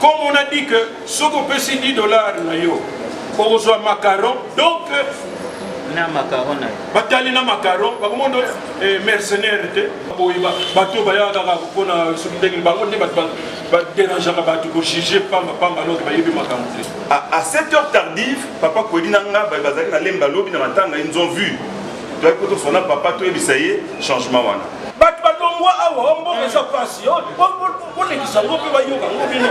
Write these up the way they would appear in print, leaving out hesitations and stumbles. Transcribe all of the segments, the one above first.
comme on a dit que ce qu'on peut se $10 pour reçoit macaron, donc na macaron batali na macaron bakomondo mercenaire te boyiba bato bayaka pona soki ndenge bango nde ba dérangeaka bato ko juger pamba loki bayebi makambo te. À 7 heures tardive, papa Kodina nga bazali na lemba lobi na matanga ils ont vu. Tu as écouté son papa to ebisaye changement wana. Bato balongwa awa mboka eza pasi olekisa ngo mpe bayoka ngo bino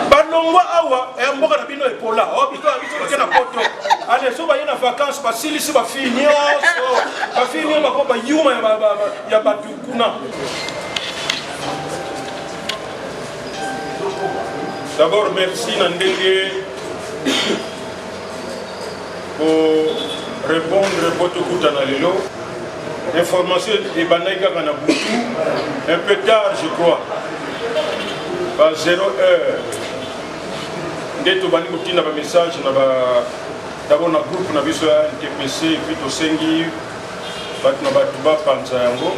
balongwa awa mboka na bino epola bisoke na poto ale so baye na vacances basilisi bafille nyonso bako bayuma ya bato kuna. D'abord merci na ndenge pour répondre votre kutana lelo. Information est banale quand un peu tard je crois. À 0 heure. Dès que bani mutina ba message na ba d'abord na groupe na biso ya NTPC et puis to sengi bat na batu ba panza yango.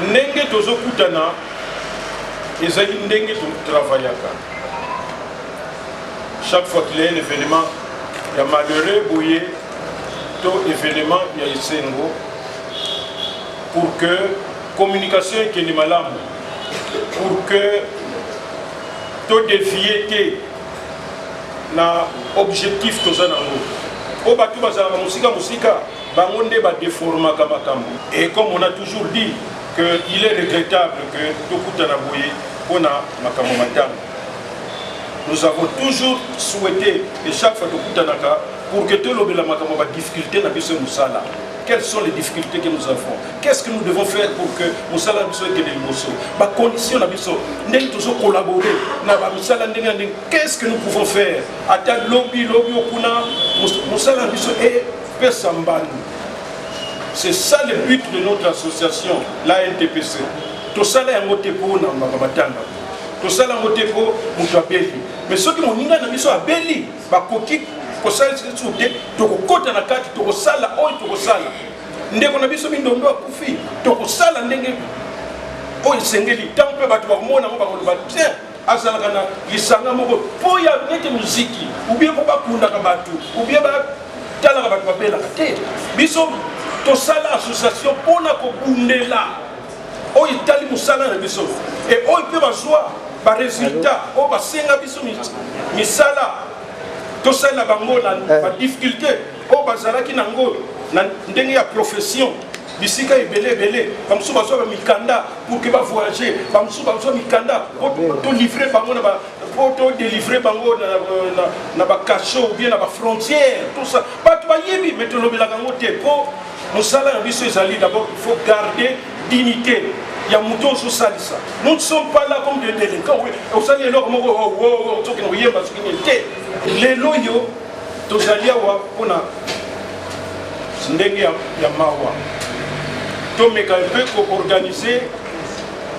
Ndenge tozo kutana ezali ndenge to travaillaka. Chaque fois qu'il y a un événement, il y a malheureux bouillé, tout événement, il y a Isengo, pour que la communication qui est malade, pour que tout dévié na objectif que ça n'a pas. Au bateau, musika, bangonde ba déforma kamakambo. Et comme on a toujours dit, qu'il est regrettable que tout kutana bouillé, on a makambo matang. Nous avons toujours souhaité, et chaque fois que nous avons pour que tout le monde ait des difficultés dans le Moussala. Quelles sont les difficultés que nous avons? Qu'est-ce que nous devons faire pour que Moussala soit des émotions? Les conditions, nous devons collaborer. Qu'est-ce que nous pouvons faire? C'est ça le but de notre association, la NTPC. Tout ça, c'est un mot pour nous. Tout ça, c'est un mot pour Abeli. Mais ceux qui ont dit que nous sommes Abeli, ko sala tsude to ko kota na kati to ko sala oy to ko sala ndeko na biso mindondo akufi to ko sala ndenge oy sengeli tampe batu ba mona ngo ba ko ba tiens azala kana lisanga moko po ya nete muziki ubie ko ba kunda ka batu ubie ba tala ka batu ba bela te biso to sala association pona ko bundela oy tali musala na biso et oy pe ba joie ba résultat o ba senga biso misala. Tout ça, la difficulté, au bazalaki nango, ndenge ya profession, bisika belé, comme ça, mikanda pour que va voyager, comme ça, mikanda pour te livrer bango pour te délivrer bango na ba cachot ou bien na ba frontière, tout ça. Pas toi yebi, mais te lobela gango te pour nous salaire biso ezali d'abord il faut garder dignité. Il y a mouton sous salissa. Nous ne sommes pas là comme des délinquants. Vous savez, les loyaux, tous alliés on a ndenge ya mawa. To meka peu organiser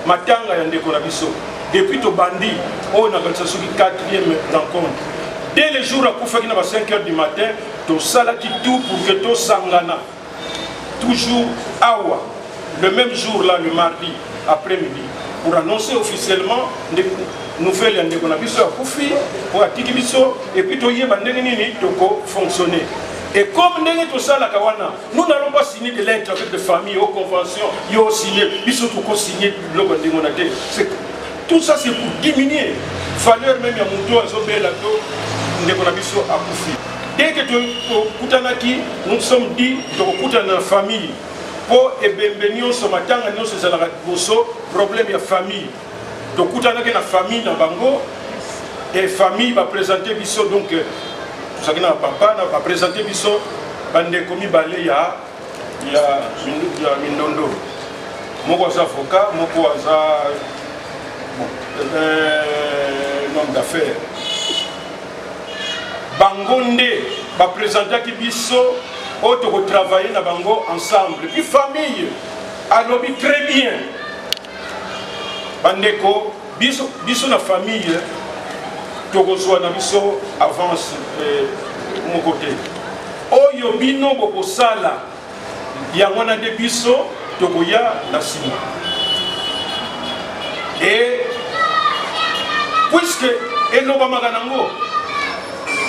matanga ya ndeko na biso. Depuis to bandi, on a fait ce 4e rencontre. Dès les jours à Koufaki na 5 h du matin, to salaki tout pour que to sangana. Toujours awa. Le même jour là, le mardi après-midi, pour annoncer officiellement des nouvelles de Konabiso à Koufi, pour Atikibiso, et puis Toye Bandenini Toko fonctionner. Et comme tout ça, la Kawana, nous n'allons pas signer de lettres avec des familles aux conventions, ils ont signé, ils ont signé le Gondémonaté. Tout ça c'est pour diminuer valeur même à Mouto, à Zobelato, de Konabiso à Koufi. Dès que Koutanaki, nous sommes dit que Koutana famille. Pour ebembenio ce matin, nous sommes à problème de famille. Donc, quand on a une famille dans Bango, et famille va présenter biso donc, ça qui n'a papa va présenter biso, bande komi balé il y a Mindondo. Moko za avocat, moko za homme d'affaires. Bangonde va présenter biso. Autre travailler na bango ensemble. Puis famille, alors très bien. Bandeko, biso na famille, tokozwa na biso avance mon côté. Oyo bino boko sala, yangona de biso tokoya na sima. puisque eloba makanango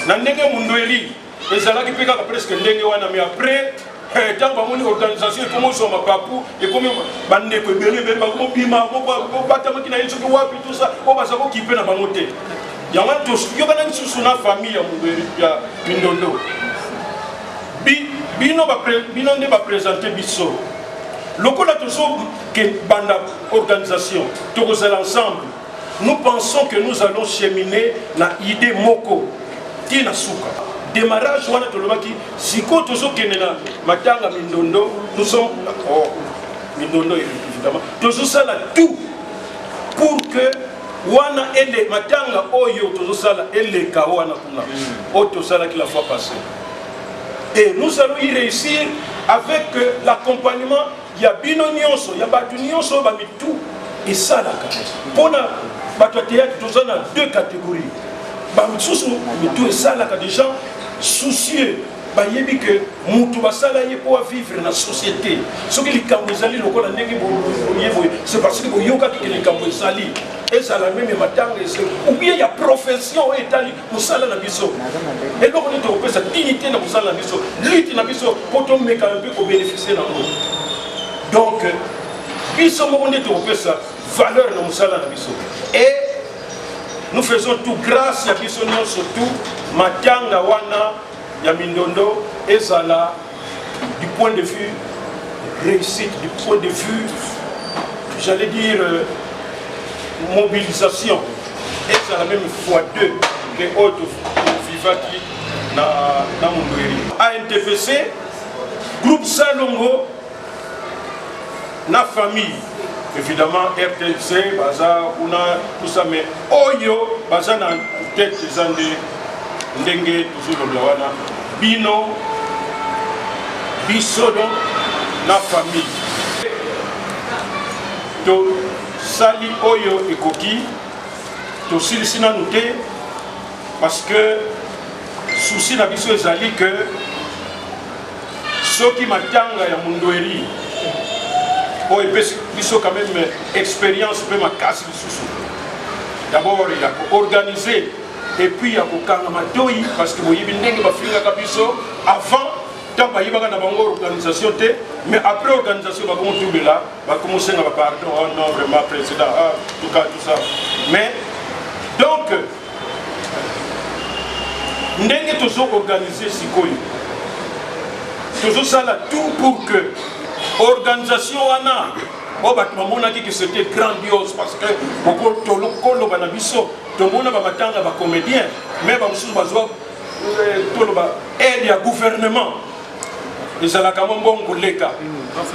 na ndenge Mundweri ezalaki pe kaka presque ndenge wana, mais après tant bamoni organisation ekomi osoma papu ekomi bandeko ebele bakomobima batamaki na ye soki wapi tout ça oyo baza kokipe na bango te. yango yokana lisusu na famille ya Mundweri ya Mindondo bino nde baprésente biso lokola tozo ke banda organisation tokozala ensemble. Nous pensons que nous allons cheminer na idée moko tina suka démarrage wana tolobaki siko tozo kenena matanga Mindondo. Nous sommes Mindondo évidemment tozo sala tout pour que wana ele matanga oyo tozo sala ele ka wana kuna oto sala qui la fois passée. Et nous allons y réussir avec l'accompagnement. Il y a bino nyonso, il y a batu nyonso ba mitu et ça la pona batu théâtre tous on a deux catégories. Ba misusu mitu et ça la des gens soucieux ba yebi que mutu basala ye pour vivre dans la société. Ce que les kambozali lokola ndenge bo yebo c'est parce que bo yoka que les kambozali et ça la même matanga ou bien il y a profession et tali musala na biso. Et donc on est au sa dignité na musala na biso, lutte na biso pour to meka un peu pour bénéficier na nous. Donc, ils sont de sa valeur dans le et nous faisons tout grâce à Biso, surtout Matanga Wana, Yamindondo et Zala, du point de vue réussite, du point de vue, j'allais dire, mobilisation. Et c'est la même fois deux que autres Vivaki dans Mundweri. ANTPC, groupe Salongo, na famille, évidemment, RTC, Baza, Una, tout ça, mais Oyo, Baza, na tête des années, Ndenge, toujours le Wana, Bino, Bisodo, na famille. To Sali Oyo et Koki, to Silisina Nouté, parce que, souci na biso ezali que, ceux qui m'attendent à Mundweri, et puis, il y a quand même expérience, même à casse d'abord, il y a organisé et puis il y a Kangamatoi parce que vous avez avant, tant qu'il y a une organisation, mais après l'organisation, il va commencer à pardon, oh non, vraiment, président, tout cas, tout ça. Mais, donc, nous avons organisé ce qu'on a tout pour que organisation wana o batumona ki que c'était grandiose parce que beaucoup tolokolo banabiso tomona ba matanga ba comédien mais ba mususu bazwa toloba aide ya gouvernement ezala kama mbongo leka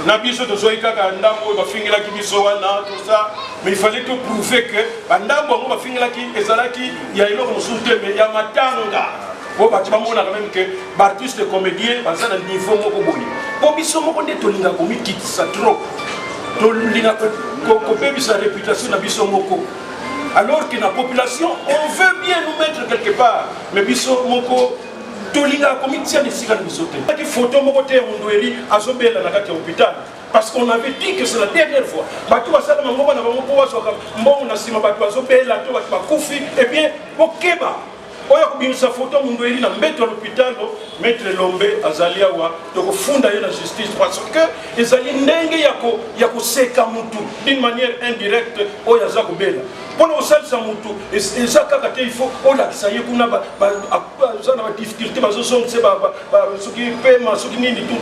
na biso tozoika ka ndambo ba fingela ki biso wana tout ça mais il fallait tout prouver que bandambo ngo ba fingela ki ezala ki ya iloko mususu te mais ya matanga. On va quand même que l'artiste comédien à un niveau beaucoup bon. Pour biso moko nde tolinga komi quitte ça trop. Tolinga ko pebi sa réputation na biso moko. Alors que la population on veut bien nous mettre quelque part mais biso moko tolinga komi tia de sika biso te. Qui photo moko te Mundweri azobela na kati hôpital. Parce qu'on avait dit que c'est la dernière fois. Batou basala mangoma na bango po wasoka mbongo na sima batou azobela to bakufi et bien okeba. Oya kubimisa photo Mundweri na mbeto à l'hôpital maître Lombe azalia wa toko funda la justice parce que ezali ndenge yako seka mutu d'une manière indirecte oya za kubela pona osalisa mutu ezaka kate il faut ola kisaye kuna ba zana ba difficulté bazo sonse ba soki pema soki nini tout.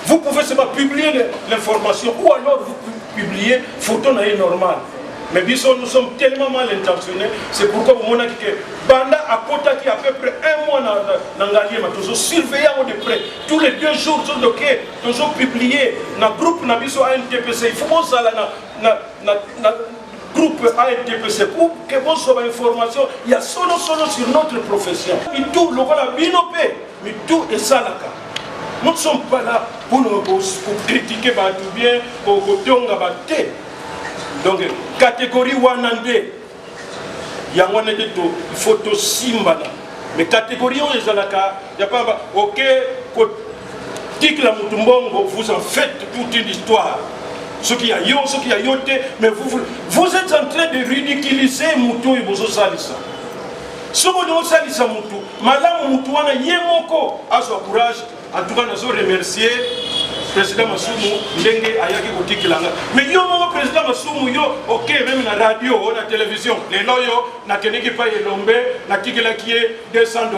Vous pouvez seulement publier l'information ou alors vous publiez photo na normal. Mais nous sommes tellement mal intentionnés, c'est pourquoi vous m'avez dit que Banda a qui à peu près un mois dans Ngalié, mais toujours surveillant de près. Tous les 2 jours, toujours publié dans le groupe Nabiso ANTPC. Il faut que ça dans groupe ANTPC pour que vous soyez information. Il y a solo sur notre profession. Mais tout, le voilà binopé, mais tout est ça là. Nous ne sommes pas là pour critiquer tout bien, pour tonga. Donc, catégorie Wanande, il y a une photo Simbana. Mais catégorie où il n'y a pas. Ok, tic la Mutumbongo, vous en faites toute une histoire. Ce qui a yo, ce qui a yote, mais vous êtes en train de ridiculiser Moutou et Bozo Salissa. Ce que nous salissa Moutou, Madame Moutou, on a yemoko à son courage. En tout cas, nous remercier le président Masumu, Ndenge Ayaki Kotikilanga. Mais yo, mon président Masumu, yo, ok, même na radio, na télévision, les loyaux, na keneki pa yelombe, na tikila qui est $200,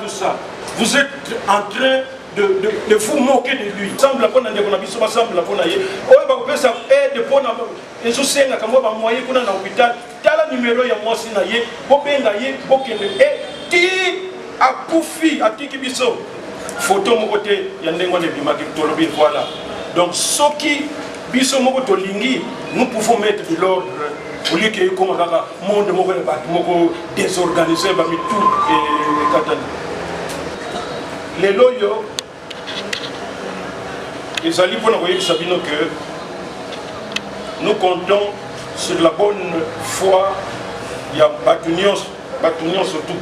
tout ça. Vous êtes en train de vous moquer de lui. Semble la bonne année qu'on a vu, semble la bonne année. Oh, bah, vous pouvez savoir, de bonne année. Et je sais, quand on va moyen qu'on a dans l'hôpital, t'as le numéro, il y a moi aussi, naïe, bobé, naïe, bokende. Et ti a poufi, a ti kibiso. Photo, mon côté, il y a un endroit de bimaki, tolobi, voilà. Donc, ce qui, biso, mon côté, lingi, nous pouvons mettre de l'ordre. Au lieu qu'il y ait comme un monde désorganisé, bah, tout et katana. Les loyaux, ils allaient pour nous voyez que nous comptons sur la bonne foi. Il y a Batunion surtout.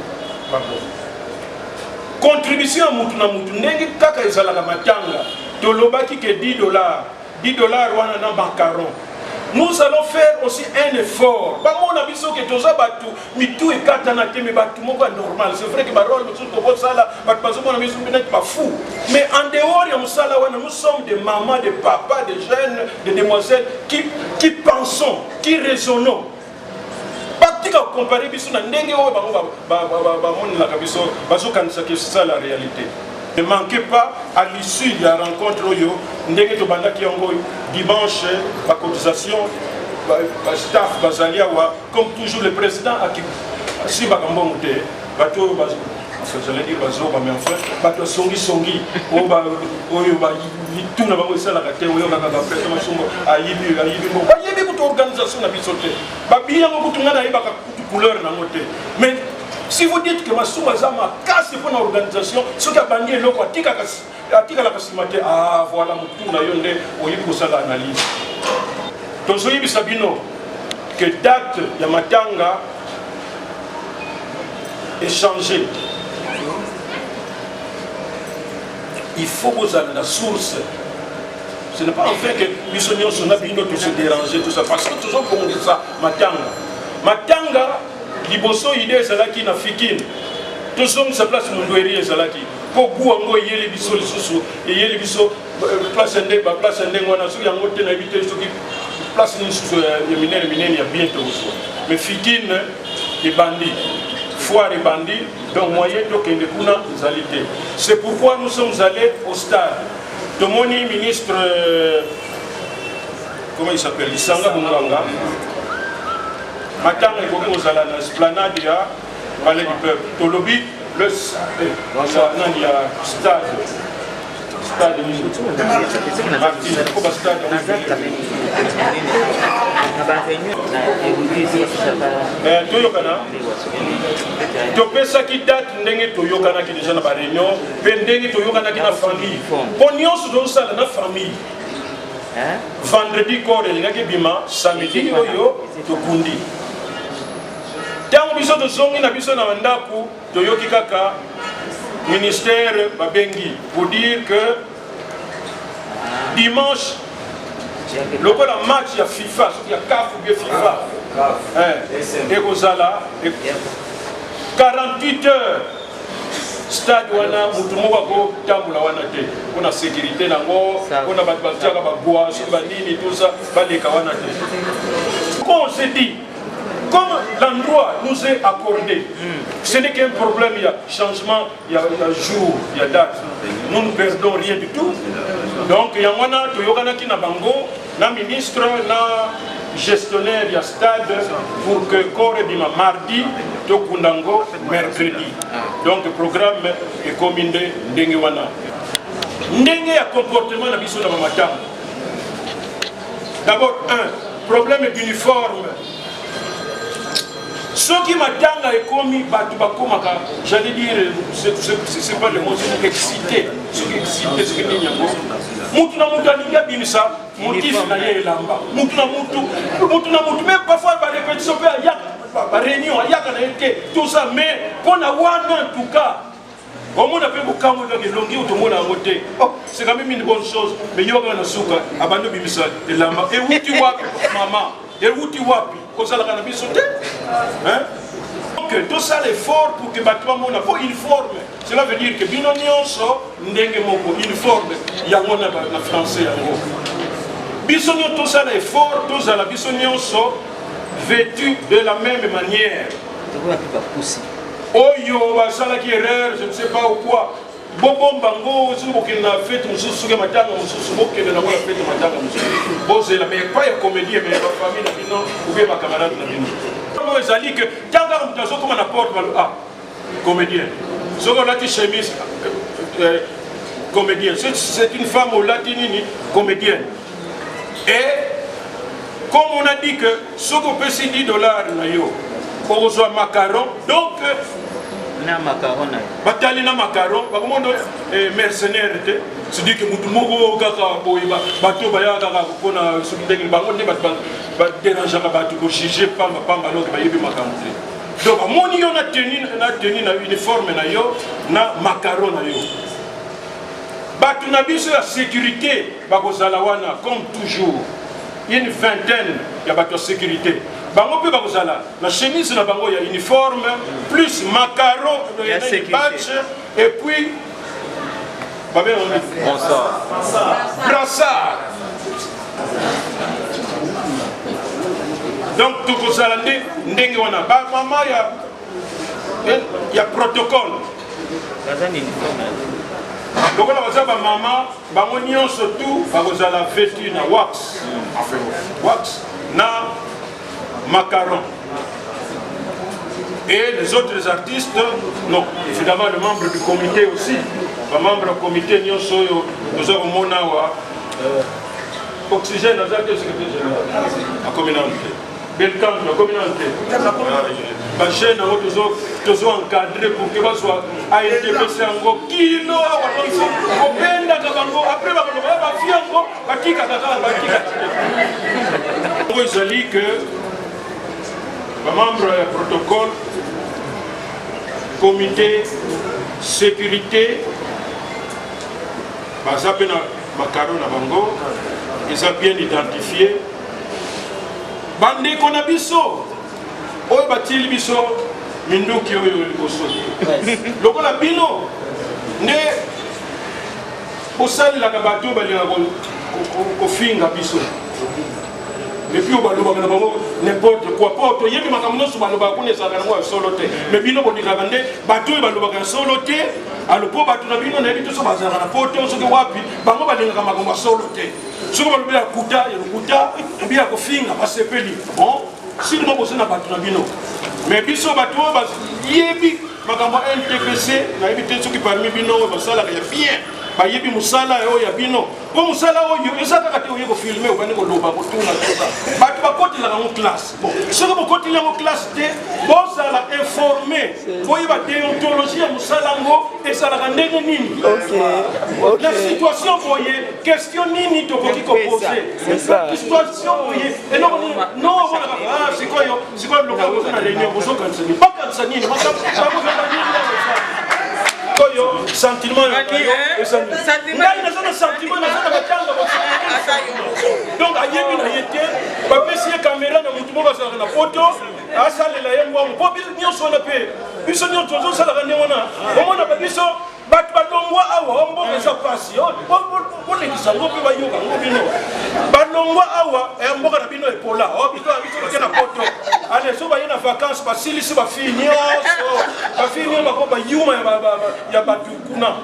Contribution à Moutuna Moutunengi, Kaka Izala Matanga, Tolobaki que $10, $10 wana na bancaron. Nous allons faire aussi un effort. Pas mon avis que tous les bateaux, mais tout est catanaté, mais bateau normal. C'est vrai que ma rôle, pas fou. Mais en dehors de ça, nous sommes des mamans, des papas, des jeunes, des demoiselles qui pensons, qui raisonnons. Comparer biso na ndenge o c'est ça la réalité. Ne manquez pas à l'issue de la rencontre ndenge to bandaki yango dimanche la cotisation staff bazaliawa comme toujours le président si bakambo te bato j'allais dire bazo mais enfin bato songi oyo ba tout na bango esala ka te oyo kaka ka président machungo ayibi ko organisation na biso te ba biya ngo kutunga na yeba ka couleur na ngote mais si vous dites que Massouma Zama casse pour l'organisation, ce qui a banni l'eau, la casimate, ah voilà, tout na yonde, on y pour ça l'analyse. Donc, je Sabino, que date Yamatanga est changée. Il faut que vous ayez la source. Ce n'est pas en fait que Bissonion son abino tout se déranger, tout ça. Parce que toujours pour dire ça, Matanga, liboso idée ezalaki na fikine tozongisa place mondweri ezalaki po guango eyeli biso lisusu eyeli biso place ndenge wana soki yango te na yebi te soki place lisusu ya minene ya bientôt kozwa mais fikine ebandi foire ebandi donc moyen tokende kuna ezali te. C'est pourquoi nous sommes allés au stade. Tomoni ministre comment il s'appelle Lisanga Bunganga Matanga est beaucoup aux alanas, esplanade, palais du peuple. Tolobi, le stade. Topesa qui date ndenge toyokana qui déjà na ba réunion, pendenge toyokana qui na famille. Ponion sur ça na famille. Vendredi corps ngaki bima, samedi oyo tokundi. Tant biso de zongi na biso na mandaku toyoki kaka ministère babengi pour dire que dimanche le match il y a FIFA, il y a CAF ou bien FIFA. Et Rosala 48 heures stade wana mutu moko ko tambula wana te kuna sécurité nango kuna bataka ba bois sur ba nini tout ça baleka wana te. On se dit comme l'endroit nous est accordé, ce n'est qu'un problème, il y a changement, il y a jour, il y a date. Nous ne perdons rien du tout. Donc, il y a un Toyogana qui n'a bango, la ministre, la gestionnaire, il y a stade pour que corps dima mardi, Tokundango, mercredi. Donc, le programme est commandé Ndengewana. Ndenge a comportement na biso na mamatang. D'abord, problème d'uniforme. Ce qui m'attend est commis, j'allais dire, c'est pas le mot, c'est excité. Ce qui est excité, c'est que nous avons. Moutuna Moutaniga Binsa, motif na Yelamba. Moutuna Moutou, même parfois, par répétition, par réunion, tout ça, mais pour la one en tout cas, Au moins, après, quand on a des longues, tout le monde a voté. Oh, c'est quand même une bonne chose. Mais il y a un souka, abandon bimisa, et lama. Et où tu vois, maman? Et où tu vois, comme ça, la cannabis sauté? Hein? Donc, tout ça, l'effort pour que Batouam on a pas une forme. Cela veut dire que Binonion so, n'enge moko, une forme. Il y a un français en gros. Bisognon, tout ça, l'effort, tout ça, la bisognon so, vêtu de la même manière. Oh yo, ça qui erreur, je ne sais pas ou quoi. Bobo bango, si vous avez fait un sous matanga, un sous moque de la fête matanga. Bon, c'est la meilleure, pas la comédie, mais la famille, ou bien ma camarade. Comment ils allaient que, tant qu'on a comme un apport, ah, comédien. Ce qu'on a dit chemise, comédien. C'est une femme au latinini, comédienne. Et, comme on a dit que, ce qu'on peut $10, pour reçoit macaron, donc, na macaron batali na macaron bakomondo mercenaire te c'est dit que mutu moko kaka boyeba bato baya kaka pona soki ndenge bango nde bato ba déranger ka bato ko juger pamba donc bayebi makambo te donc amoni yo na tenue na uniforme na yo na macaron na yo bato na biso ya sécurité bakozala wana comme toujours une vingtaine ya bato ya sécurité. Bango pe bakozala la chemise na bango ya uniforme plus macaron badge et puis brassard. Donc tout kozala ndenge wana ba mama ya protocole. Donc on va maman bango nyonso tout bakozala vêtu na wax. Wax na macaron. Et les autres artistes, non, évidemment les membres du comité aussi. Les membres du comité, nous avons mon oxygène, nous avons la communauté. Belcan, la communauté. La chaîne, nous avons encadré pour que ce soit ANTPC en gros. Kilo, après, vous avez que les membres du protocole, comité, sécurité, ils ont bien identifié. Bande Konabiso, Oyo Batil Biso, Minduki Oyo Liboso. Loko la Bino, ne Osali la Gabato Balia Kofinga Biso. Mais puis on va n'importe quoi. Pas il y a ma caméra sur le balcon et ça va soloter. Mais bino boni gavande, bateau il va le soloter. Alors pour bateau na bino na bito so bazara na poto so ke wapi, bango balinga makomba soloter. So ko balobela kuta, ya kuta, bien ko finga basepeli. Bon, si nous bosse na bateau na bino. Mais biso bateau bas yebi makambo NTPC na yebi te so ki parmi bino basala ya bien. Bayebi musala yo ya bino po musala oyo ezaka kati oyo ko filmer obani ko loba ko tuna toza batu bakoti la en classe bon soko bakoti la en classe te bozala informer po yiba déontologie ya musala ngo ezala ndenge nini la situation boye question nini to koki ko poser situation boye et non voilà ah c'est quoi le local na réunion bozo kansani pas kansani pas Koyo, sentiment, donc à Yébi na yété, papa si caméra na mutumo ba na photo, asale la yembo po bien so na pe. Biso nyo tozo sala ka ndengona. Omona ba biso bat balongwa awa ombo eza pasi. On le kisango pe ba yoka ngobino. Balongwa awa emboka na bino epola. O biso biso na photo. Ale so ba yena vacances ba silisi ba finio. Ba finio ba ko ba yuma ya batu kuna.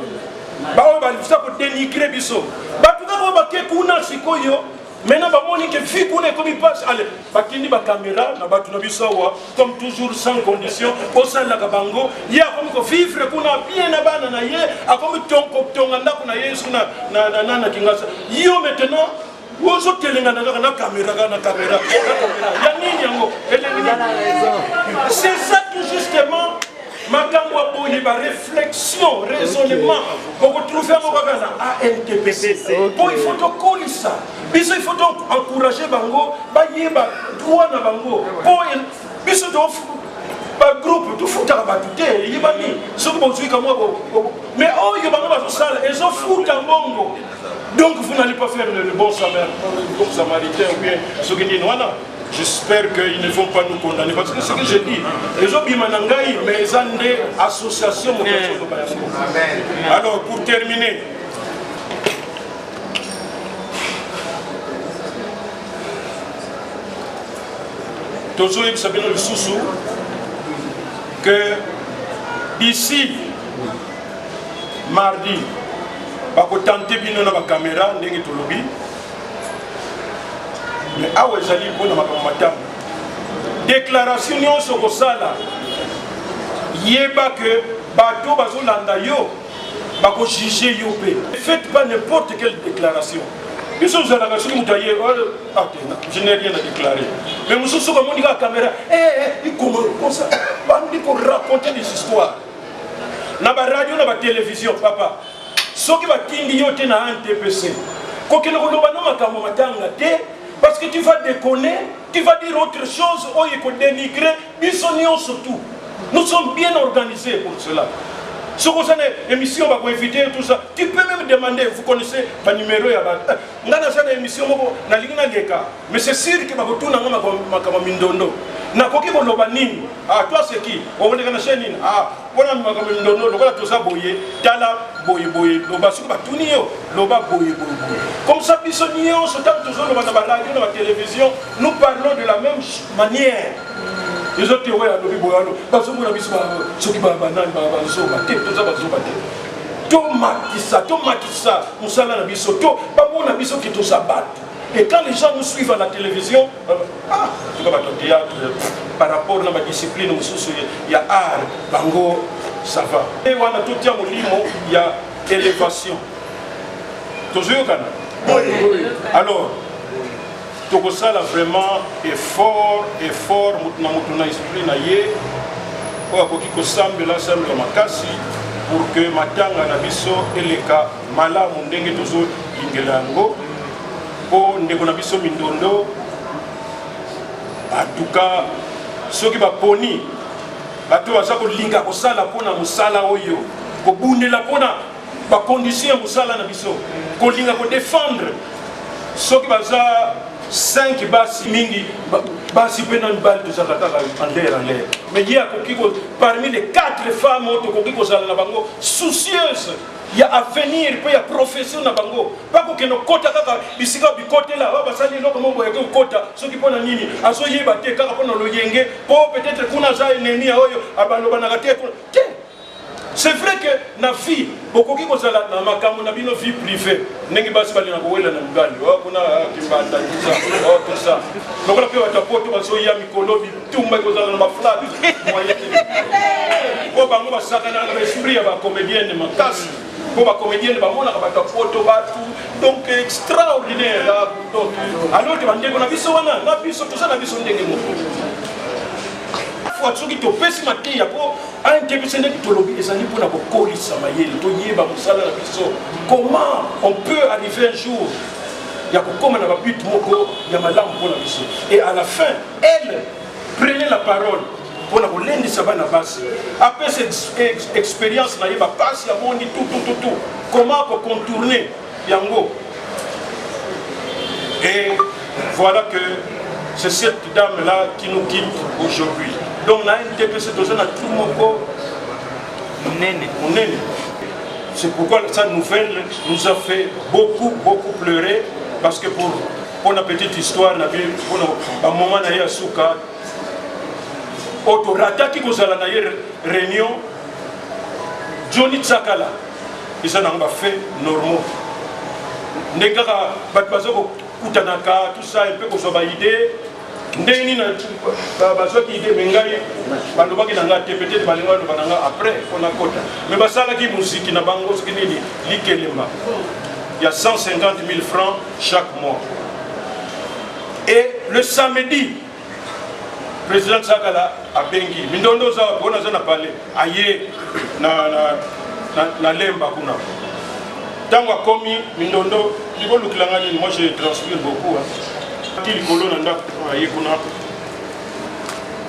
Ba o ba lifsa ko dénigrer biso. Batu ka ba ke kuna sikoyo. Maintenant, il y a des filles qui passent. Allez, il y a des caméras, comme toujours, sans condition. Au sein de la Kabango, il y a comme vivre qu'on a bien abandonné, comme ton yo maintenant, vous êtes la caméra. C'est ça tout justement. Makamwa boye ba réflexion, raisonnement pour retrouver un ANTPC. Bon, il faut donc coller ça. Il faut donc encourager bango, ba yeba droit na bango. Bon, biso donc Par groupe, tout fout à battre, il y a mis, ce que vous comme moi, mais oh, il y a pas de salle, ils ont foutu en bongo. Donc vous n'allez pas faire le bon samaritain ou bien ce qui dit non. J'espère qu'ils ne vont pas nous condamner. Parce que ce que j'ai dit, les autres Bimanangaï, mais ils ont des associations. Alors, pour terminer, toujours vous savez le sous que d'ici mardi, on va tenter de faire une caméra, mais awa ezali mpona makambo matanga déclaration nyonso kosala yeba ke bato bazolanda yo bakojuge yo mpe. Ne faites pas n'importe quelle déclaration. Biso ozalaka soki moto aye je n'ai rien à déclarer, mais mosusu kamoni kaka caméra ikomokosa bandi koraconte des histoires na baradio na batélévision. Papa soki batindi yo te na NTPC kokende koloba na makambo matanga te. Parce que tu vas déconner, tu vas dire autre chose, oh, il faut dénigrer, surtout. Nous sommes bien organisés pour cela. Si vous avez une émission, on va vous inviter, tout ça. Tu peux même demander, vous connaissez le numéro, il y a une émission, mais c'est sûr que vous avez une émission. Na koki ko loba nini toi c'est qui on va dire chaîne nini wana makambo ndono lokola tosa boye tala boye loba suku batuni yo loba boye comme ça biso nyonso tant toujours loba na ba radio na ba télévision nous parlons de la même manière. Les autres ouais lobi boyano parce que na biso ba soki ba banane ba zoba te to za ba zoba te to matisa musala na biso to ba mona biso ki to sabat. Et quand les gens nous suivent à la télévision, tu vois, le théâtre, par rapport à la discipline, il y a art, bango, ça va. Et on a tout il y a élévation. Toujours alors, tout ça là vraiment effort, dans l'esprit, pour que matanga na biso eleka malamu ndenge toujours ingelango. Ndeko na biso mindondo en tout cas ceux qui va poni bato baza kolinga kosala mpona mosala oyo kobundela mpona bacondition ya mosala na biso kolinga kodéfendre soki baza 5 basi mingi basi mpe na mibali tozala kaka en l'air mais ye akoki parmi les 4 femmes oyo tokoki kozala na bango soucieuse. Il y a avenir, il y a profession na bango. Pas que nos quotas kaka bisika bikote là, va basali loko mongo yake quota, ceux qui pona nini, aso yeba te kaka pona lo yenge, po peut-être kuna za neni oyo abalo banaka te. C'est vrai que na vie, beaucoup qui kozala na makambo na bino vie privée, nengi basi bali na kowela na mbali, kuna kimbanda tout ça. Donc là pe wata poto baso ya mikolo bi tumba kozala na mafla moyen. Ko bango basaka na l'esprit ya ba comédienne makasi. Pour la comédienne, donc extraordinaire. Alors, tu vas dire qu'on a vu ça, on a vu ça, tout ça, on a vu ça. Comment on peut arriver un jour et à la fin, elle prenait la parole. Après cette expérience, comment contourner Yango. Et voilà que c'est cette dame-là qui nous quitte aujourd'hui. Donc, on a une TPC tout c'est pourquoi cette nouvelle nous a fait beaucoup pleurer. Parce que pour la petite histoire, pour un moment, il y a Souka. Autorata qui vous a la réunion, Johnny Tsakala, ils en ont fait normaux. Negara, Batbazo, Kutanaka, tout ça, un peu qu'on soit idée. Ndeni na bazo ki idée mengai, baloba ki nanga tepete de balinga no bananga après on a kota. Mais basala ki musique na bango ce qui ni likelema. Il y a 150 000 francs chaque mois. Et le samedi, le président Sakala a bengi. Mindondo za bona za na parler. Aye na lemba kuna. Tango akomi Mindondo, libo lukilanga ni moi je transpire beaucoup. Tili kolona nda aye kuna.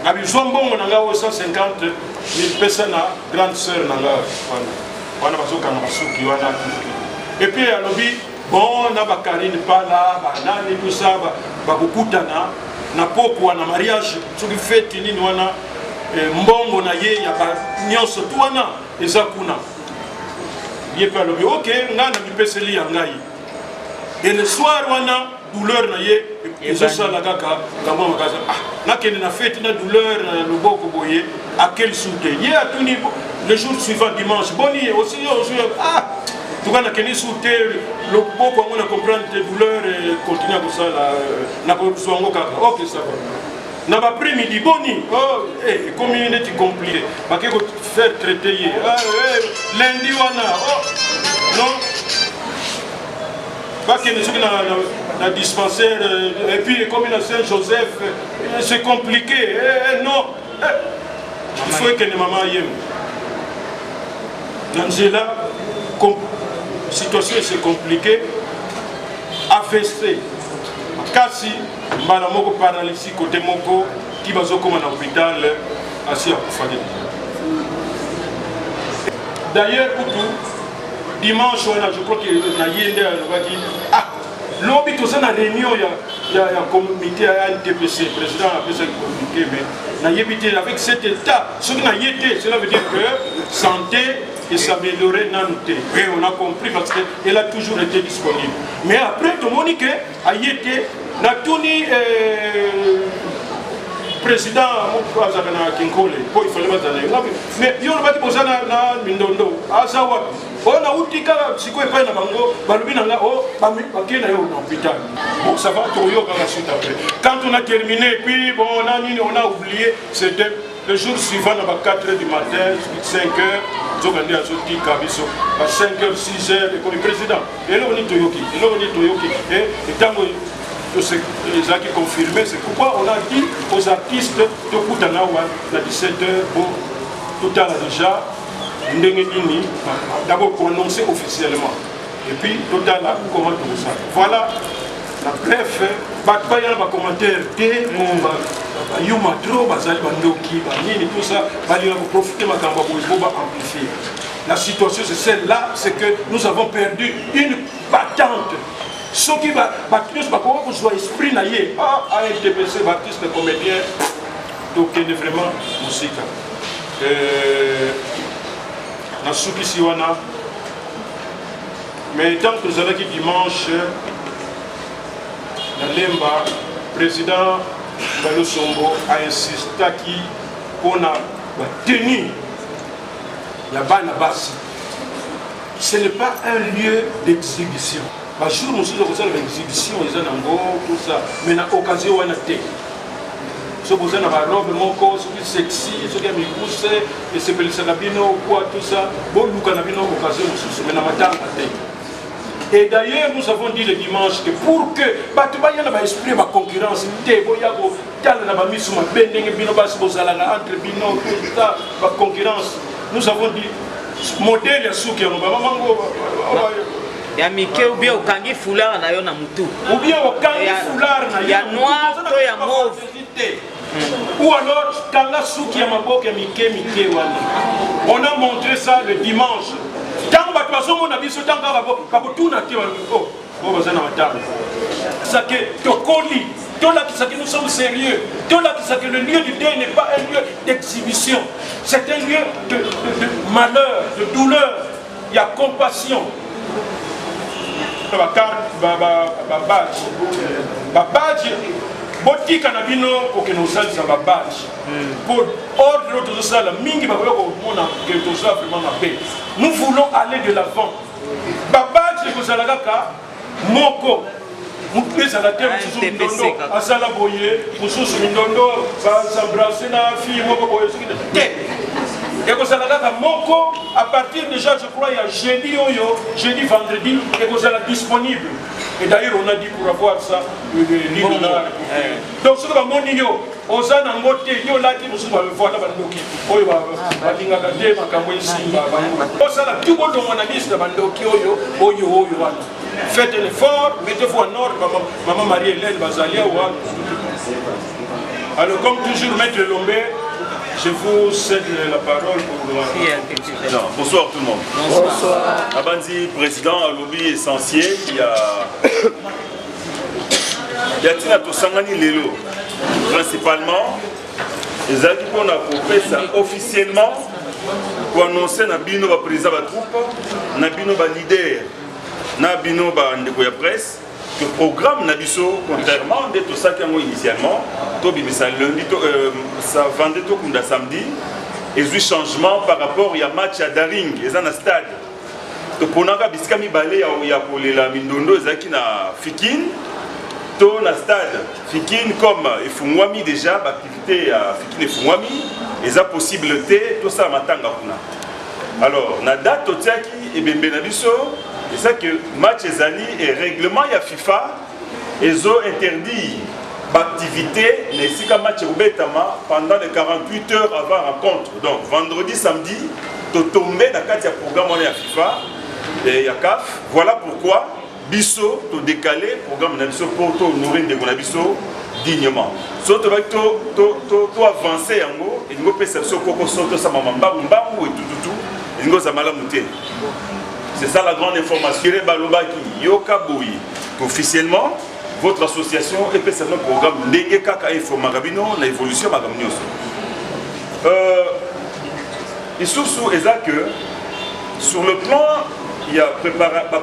abizwa mbongo na nga 150 mipesa na grande sœur na nga wana bazokanga basuki wana. Et puis alobi bon na bakarine pala banani tout ça bakukutana na poko wana mariage soki feti nini wana mbongo na ye ya nyonso tu wana eza kuna ye pe alobi ok nga na mipeseli ya ngai. Et le soir wana douleur na ye ezosala kaka kamwa makaza nakende na feti na douleur na loboko boye à quel soute ye atuni le jour suivant dimanche boni aussi tout cas nakende soute loboko yango na comprendre te douleur continue kosala na kozwa yango kaka ok ça va na baprès-midi boni comme neti compliqué bake kofaire traiter ye lundi wana non bakende soki na dispensaire et puis comme na Saint-Joseph c'est compliqué non il faut que ne maman yem Angela situation c'est compliqué AVC kasi mbala moko paralysie côté moko qui bazokoma na hôpital asi akufade. D'ailleurs dimanche je crois que na yende alobaki lobi toza na réunion ya comité ya NTPC président a fait ce communiqué mais na yebité avec cet état ce qui na yete cela veut dire que santé et s'améliorer nanute et on a compris parce qu'elle a toujours été disponible mais après tout monique a yete na tuni président azaka na kinkole po il fallait battre mais yo baki bozana na mindondo azawa on a utika siko epai na bango balobi nanga bakena yo na hôpital bon ça va toyo kaka suite après quand on a terminé puis bon on a oublié c'était le jour suivant à 4 h du matin 5 h zokande azotika biso à 5 h 6 h le président et là on est toyoki et tango les gens qui confirmaient, c'est pourquoi on a dit aux artistes de Koutanawa, à 17 h, bon, tout à l'heure déjà, d'abord prononcé officiellement. Et puis, tout à l'heure, comment tout ça. Voilà, bref, il y a des commentaires, tout ça, il va profiter de amplifier. La situation, c'est celle-là, c'est que nous avons perdu une battante. Ce qui va esprit naïe à NTPC, Baptiste, comédien, donc il est vraiment musique. Na souki siwana, mais tant que nous allons qui dimanche, la Lemba, président Balo Sombo a insisté qu'on a tenu la banne à basse. Ce n'est pas un lieu d'exhibition. Par jour, nous sommes dans l'exhibition, ils ont tout ça, mais dans l'occasion, on a été. Ce que vous avez la robe, mon corps, ce qui est sexy, ce qui est poussé, et c'est le salabino, quoi, tout ça. Bon, nous avons une occasion, mais dans la table, et d'ailleurs, nous avons dit le dimanche que pour que, il y a un esprit de concurrence, entre concurrence, nous avons dit, modèle Souki, ya mike ou bien okangi foulard na yo na mutu ou bien okangi foulard na ya noir to ya mauve ou alors kanga souki ya maboko ya mike wana. On a montré ça le dimanche tant ba façon mon abiso tant ka ba tuna ti ba bazana matanga ça que tokoli to là que nous sommes sérieux to là que le lieu du deuil n'est pas un lieu d'exhibition, c'est un lieu de malheur, de douleur, il y a compassion. Babadji botika na bino okeno osalisa babadji pour ordre de ça mingi bakoya komona que toza vraiment mabe. Nous voulons aller de l'avant. Babadji ekozala kaka moko mutu ezala te mosusu mindondo asala boye mosusu mindondo basembrase na fille moko boye soki te. Et que ça la moko à partir déjà je crois il y a jeudi vendredi et que ça la disponible. Et d'ailleurs on a dit pour avoir ça le livre là. Donc ce que va moni yo ozana ngote yo là qui nous va voir là bandoki oyo ba linga ka te makambo isimba ba ça la tout bon journaliste bandoki oyo wana. Faites l'effort, mettez-vous en ordre maman Marie-Hélène Bazalia ou Alors, comme toujours, Maître Lombé, je vous cède la parole pour... Non, bonsoir tout le monde. Bonsoir. Abandi, président, à lobby essentiel, il y a Tina Tosangani Lelo, principalement, les acquis qu'on a coupé ça officiellement pour annoncer na bino ba président ba troupe, na bino ba leader, na bino ba ndeko ya presse. Le programme Nabiso, contrairement à tout ça qui a initialement, ça lundi, ça vendait tout comme samedi, et eu changement par rapport à match à Daring, ils ont un stade. Donc on a biskami balé il y a pour les Mindondo, ils ont na Fikin, to na stade Fikin comme il faut mwami déjà, l'activité à Fikin il faut mwami, ils ont possibilité tout ça matanga kuna. Alors na date au tiaki et bembe Nabiso. C'est ça que match Ezali et règlement il y a FIFA, ils ont interdit l'activité, mais si un match Roubetama pendant les 48 heures avant la rencontre. Donc vendredi, samedi, tu tombes dans le programme on est à FIFA et à CAF. Voilà pourquoi Bisso, tu décalé programme Nabiso pour honorer des Bisso dignement. So tu vas avancer en gros et nous perception Coco Soto ça maman et tout et nous ça malamouté. C'est ça la grande information. Officiellement, votre association est un programme de l'évolution. Il se trouve que sur le plan, il y a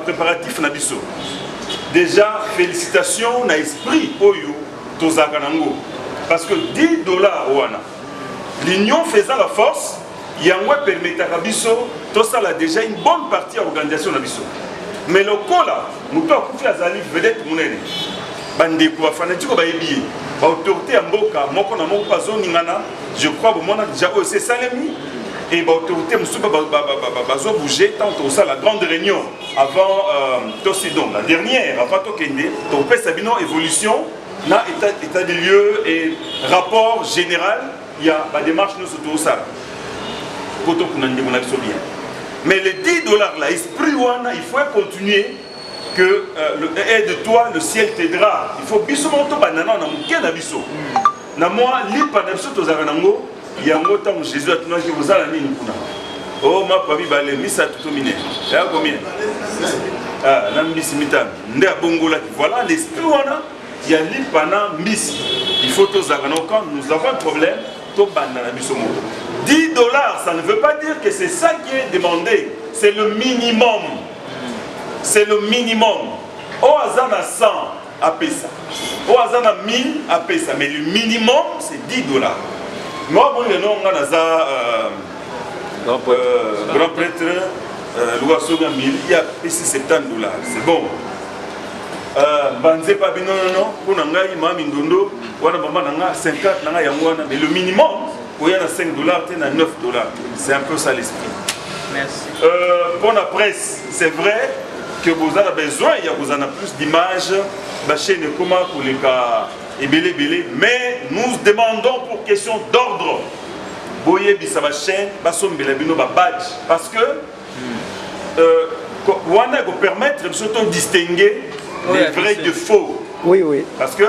préparatif Nabiso. Déjà, félicitations à l'esprit parce que $10, l'union faisant la force, il y a un permis à Bisso, tout ça a déjà une bonne partie de l'organisation de Bisso. Mais le cas là, nous avons fait la vedette monnaie. Bandeko a fanatique au baébi. L'autorité en boka, moi qu'on a mon pas zone ningana, je crois que mon a déjà aussi salami et l'autorité me souba bazo bouger tant que ça la grande réunion avant Tossidon, la dernière avant Tokende, donc fait Sabino évolution, na état des lieux et rapport général, il y a la démarche nous sur tout ça. Mais les $10 là, esprit wana, il faut continuer que le aide-toi, le ciel t'aidera. Il faut bisomonto banana na muke na biso. Na moi li panabso to zaranango, yango tam Jésus atuna ki bozala nini kuna. Oh ma pabi balé misa tout miné. Ya combien? Ah, na mbisi mitam. Nde abongola ki voilà l'esprit wana, il y a li pana mbisi. Il faut to zaranango quand nous avons un problème, to banana biso mo. $10, ça ne veut pas dire que c'est ça qui est demandé. C'est le minimum. C'est le minimum. Au hasard à 100 à Pessa. Au hasard à 1000 à Pessa. Mais le minimum, c'est $10. Moi, bon, le nom, on a grand prêtre, il y a ici $70. C'est bon. Banze pas bien non pour nangai mami ndondo wana mama nanga 50 nanga yangwana mais le minimum il y a $5 et $9. C'est un peu ça l'esprit. Merci. Pour la presse, c'est vrai que vous avez besoin, il y a plus d'images, la chaîne est comment pour les cas et belé, mais nous demandons pour question d'ordre. Boye bisaba chaîne, basom belabino ba badge parce que wana go permettre de surtout distinguer les vrais de faux. Oui. Parce que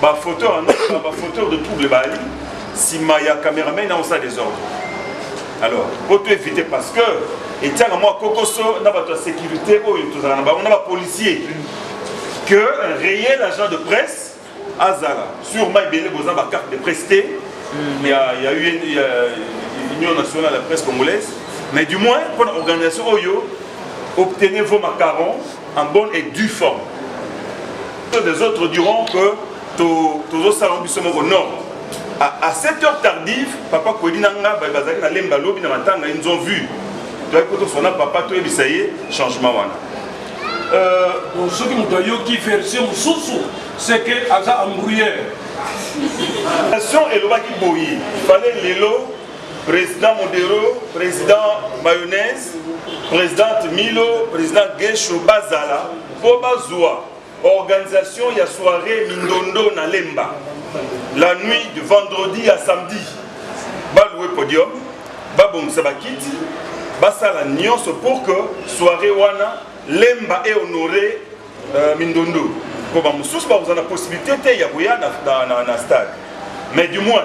ba photo de trouble bali si Maya caméraman a ça des ordres. Alors, pour te éviter parce que et tiens moi Kokoso n'a pas de sécurité on a pas policier que un réel agent de presse Azara sur Maïbélé besoin de carte de presté. Il y a eu une union nationale de la presse congolaise, mais du moins pour l'organisation Oyo, obtenez vos macarons en bonne et due forme. Les autres diront que tous les salons du sommet au nord. À 7 heures tardives, papa Kouedinanga, ils ont vu. Papa, ça y est, changement. Ce qui fait c'est que Aza embrouilleur. La nation est le qui bouillit. Il fallait Lelo, président Modero, président Mayonnaise, présidente Milo, président Gesho Bazala, Boba Zoua. Organisation, il y a soirée Mindondo na Lemba. La nuit de vendredi à samedi. Baloué podium, Babong Sabakiti, Basala Nyos pour que soirée Wana, Lemba est honoré Mindondo. Vous avez la possibilité de dans le stade. Mais du moins,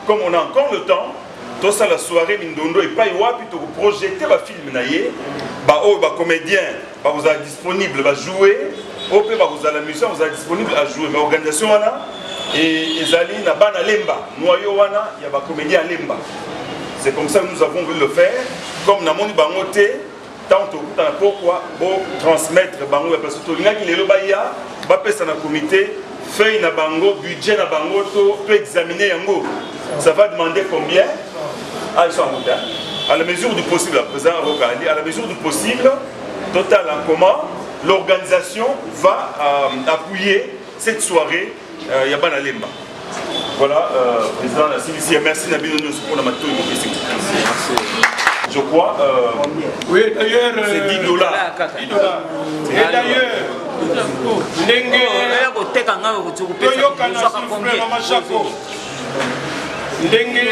comme on a encore le temps, tout ça la soirée Mindondo et pas wapi to projeter ba film naie, ba comédien, ba vous êtes disponible ba jouer, au peu ba vous la musique vous êtes disponible à jouer, mais organisation wana et ezali na bana lemba, noyo wana il y a ba comédien lemba. C'est comme ça que nous avons voulu le faire, comme na moni bangoté tant pourquoi bon transmettre bango parce que tout ngaki lelo ba ya ba pesa na comité fait na bango budget na bango to peut examiner yango. Ça va demander combien? À la mesure du possible, à la mesure du possible, total en commun, l'organisation va appuyer cette soirée Yabana Lemba. Voilà, président Nassili, merci Nabino pour la mato. Je crois. Oui, d'ailleurs. C'est 10 $. 10 $. Et d'ailleurs, Ndenge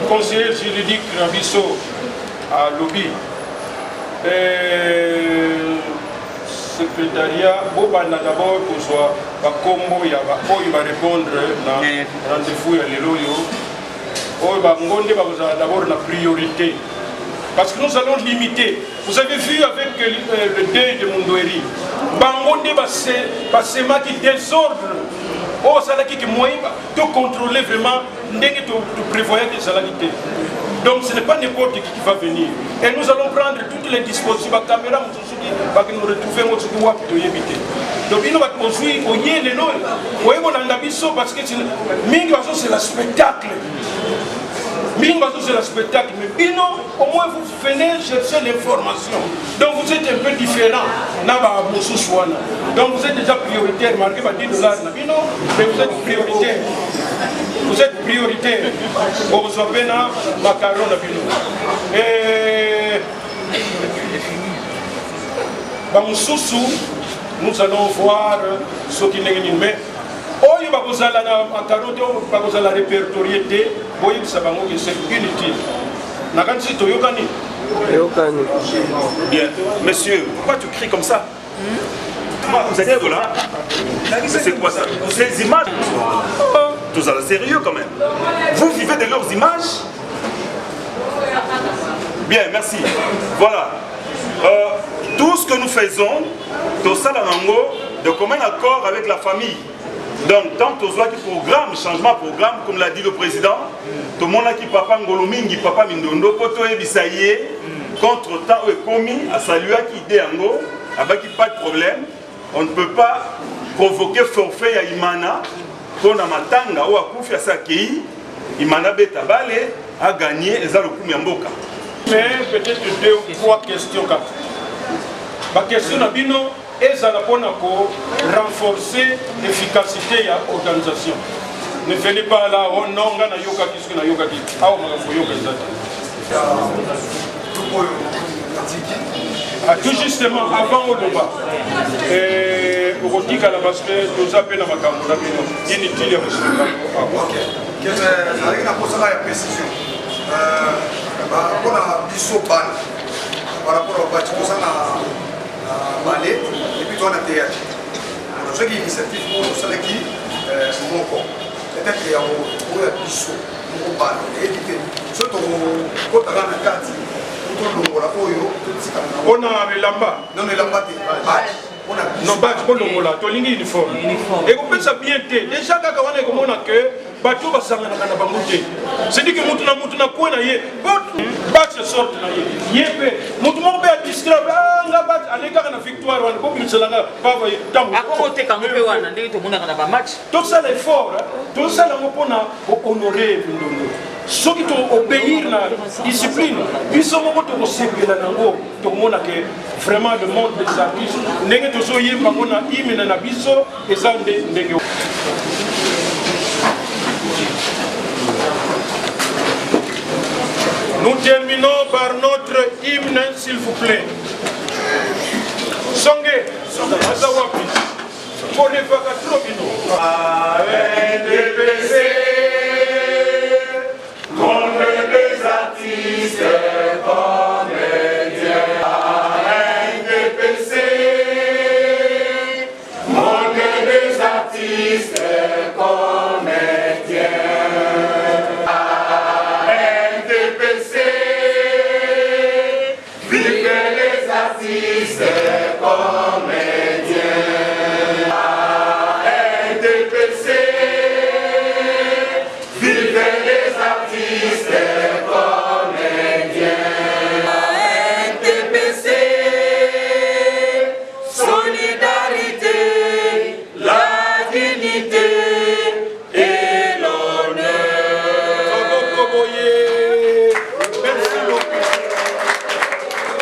conseiller juridique Rabiso à lobby secrétariat Bobana d'abord pour soit ba combo ya ba oyo va répondre na rendez-vous ya lelo yo oyo ba ngonde ba d'abord la priorité parce que nous allons limiter. Vous avez vu avec le deuil de Mondoueri bangonde ba se maki désordre. Oh, ça là qui est moyen de contrôler vraiment, de prévoir des salariés. Donc ce n'est pas n'importe qui va venir. Et nous allons prendre toutes les dispositions, la caméra, nous retrouver notre doigt de éviter. Donc il va construire au yé les noms. Oui, on a un parce que c'est le spectacle. C'est le spectacle, mais Bino, au moins vous venez chercher l'information. Donc vous êtes un peu différent. Donc vous êtes déjà prioritaire, marqué par 10 $. Bino, mais vous êtes prioritaire. Vous êtes prioritaire. Vous avez un macaron à Bino. Et nous allons voir ce qui n'est pas. Oh, il va vous aller à Carotte, il va vous aller répertorier, c'est inutile. Bien, monsieur, pourquoi tu cries comme ça? Vous êtes là? C'est quoi ça? Ces images? Tout ça, sérieux quand même. Vous vivez de leurs images? Bien, merci. Voilà. Tout ce que nous faisons, tout ça, de commun accord avec la famille. Donc, tant que tu programme, changement programme, comme l'a dit le président, tout le monde qui papa Ngolomingi, papa Mindondo, poto et Bissaye, contre temps est commis à saluer qui déango, avec qui pas de problème, on ne peut pas provoquer forfait à Imana, pour na matanga ou à Koufi à Sakei, Imana Betabale a gagné et ça le coup Mboka. Mais peut-être 2 ou 3 questions. La question Nabino, et ça n'a pas renforcer l'efficacité de l'organisation. Ne venez pas là, on n'a pas de yoga qui est yoga. Tout justement, avant au débat, au Rotika la basque, nous appelons à Makamura, inutile à ok. Quelle est la précision? Pour la bisoban, par rapport au bâtiment, ballet et puis toi on a théâtre. Donc ce qui est initiative pour ceux qui sont encore. Peut-être qu'il y a un biseau, un bal, et éviter. Surtout quand on a un quartier, on a les lamba. Non, les lamba, non, badge pour le mola, tu as uniforme. Et vous pouvez s'habiller. Déjà, quand on est comme on a que, bateau va s'en aller à la bamboute. C'est-à-dire que nous avons un badge sort. Yépe, nous avons un distraire. Ah, badge, allez, quand on a victoire, on a beaucoup de cela. Pas voyer. À quoi tu es quand on a un match? Tout ça l'effort, tout ça on a honoré. Ceux qui obéir à la discipline, ils sont vraiment le monde des artistes. Nous terminons par notre hymne, s'il vous plaît.